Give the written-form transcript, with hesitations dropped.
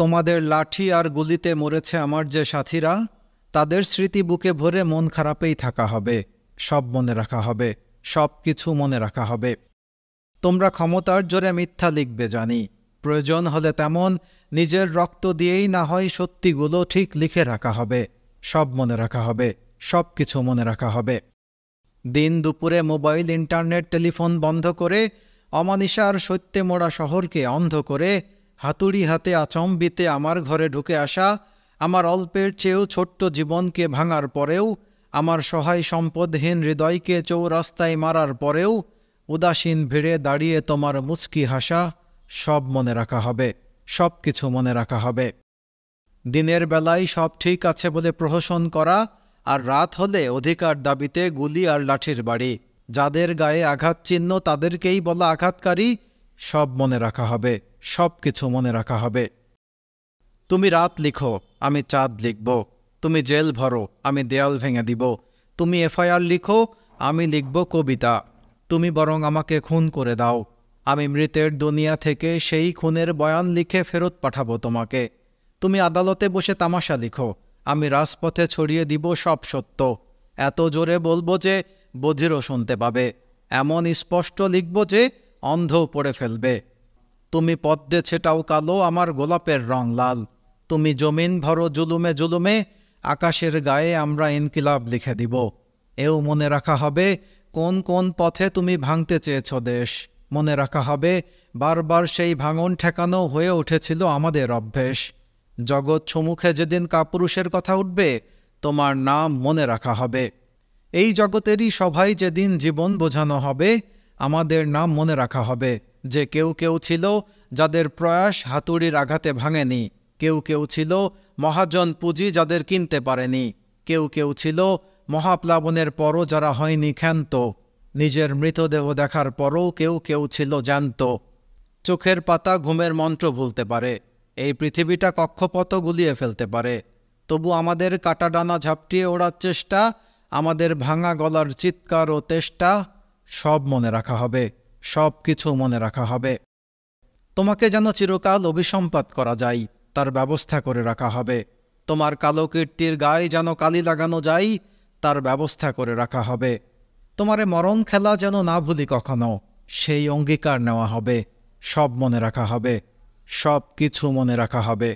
তোমাদের লাঠি আর গুলিতে মরেছে আমার যে সাথীরা, তাদের স্মৃতি বুকে ভরে মন খারাপেই থাকা হবে। সব মনে রাখা হবে, সব কিছু মনে রাখা হবে। তোমরা ক্ষমতার জোরে মিথ্যা লিখবে জানি, প্রয়োজন হলে তেমন নিজের রক্ত দিয়েই না হয় সত্যিগুলো ঠিক লিখে রাখা হবে। সব মনে রাখা হবে, সব কিছু মনে রাখা হবে। দিন দুপুরে মোবাইল, ইন্টারনেট, টেলিফোন বন্ধ করে অমানিসার সত্যে মোড়া শহরকে অন্ধ করে হাতুড়ি হাতে আচম্বিতে আমার ঘরে ঢুকে আসা, আমার অল্পের চেয়েও ছোট্ট জীবনকে ভাঙার পরেও, আমার সহায় সম্পদহীন হৃদয়কে চৌরাস্তায় মারার পরেও উদাসীন ভিড়ে দাঁড়িয়ে তোমার মুচকি হাসা, সব মনে রাখা হবে, সব কিছু মনে রাখা হবে। দিনের বেলায় সব ঠিক আছে বলে প্রহসন করা, আর রাত হলে অধিকার দাবিতে গুলি আর লাঠির বাড়ি। যাদের গায়ে আঘাত চিহ্ন তাদেরকেই বলা আঘাতকারী, সব মনে রাখা হবে, সব কিছু মনে রাখা হবে। তুমি রাত লিখো, আমি চাঁদ লিখব। তুমি জেল ভরো, আমি দেয়াল ভেঙে দিব। তুমি এফআইআর লিখো, আমি লিখব কবিতা। তুমি বরং আমাকে খুন করে দাও, আমি মৃতের দুনিয়া থেকে সেই খুনের বয়ান লিখে ফেরত পাঠাবো তোমাকে। তুমি আদালতে বসে তামাশা লিখো, আমি রাজপথে ছড়িয়ে দিব সব সত্য। এত জোরে বলবো যে বধিরও শুনতে পাবে, এমন স্পষ্ট লিখব যে অন্ধও পড়ে ফেলবে। তুমি পদ্মে ছেটাও কালো, আমার গোলাপের রং লাল। তুমি জমিন ভরো জুলুমে জুলুমে, আকাশের গায়ে আমরা ইনকিলাব লিখে দিব। এও মনে রাখা হবে কোন কোন পথে তুমি ভাঙতে চেয়েছ দেশ। মনে রাখা হবে বারবার সেই ভাঙন ঠেকানো হয়ে উঠেছিল আমাদের অভ্যেস। জগৎ সম্মুখে যেদিন কাপুরুষের কথা উঠবে, তোমার নাম মনে রাখা হবে। এই জগতেরই সভায় যেদিন জীবন বোঝানো হবে, আমাদের নাম মনে রাখা হবে। যে কেউ কেউ ছিল যাদের প্রয়াস হাতুড়ির আঘাতে ভাঙেনি, কেউ কেউ ছিল মহাজন পুঁজি যাদের কিনতে পারেনি, কেউ কেউ ছিল মহাপ্লাবনের পরও যারা হয়নি ক্ষান্ত, নিজের মৃতদেহ দেখার পরও কেউ কেউ ছিল জ্যান্ত। চোখের পাতা ঘুমের মন্ত্র ভুলতে পারে, এই পৃথিবীটা কক্ষপথ গুলিয়ে ফেলতে পারে, তবু আমাদের কাটা ডানা ঝাপটিয়ে ওড়ার চেষ্টা, আমাদের ভাঙা গলার চিৎকার ও তেষ্টা, সব মনে রাখা হবে, সব কিছু মনে রাখা হবে। তোমাকে যেন চিরকাল অভিসম্পাত করা যায়, তার ব্যবস্থা করে রাখা হবে। তোমার কালো কীর্তির গায়ে যেন কালি লাগানো যায়, তার ব্যবস্থা করে রাখা হবে। তোমারে মরণ খেলা যেন না ভুলি কখনো, সেই অঙ্গীকার নেওয়া হবে। সব মনে রাখা হবে, সব কিছু মনে রাখা হবে।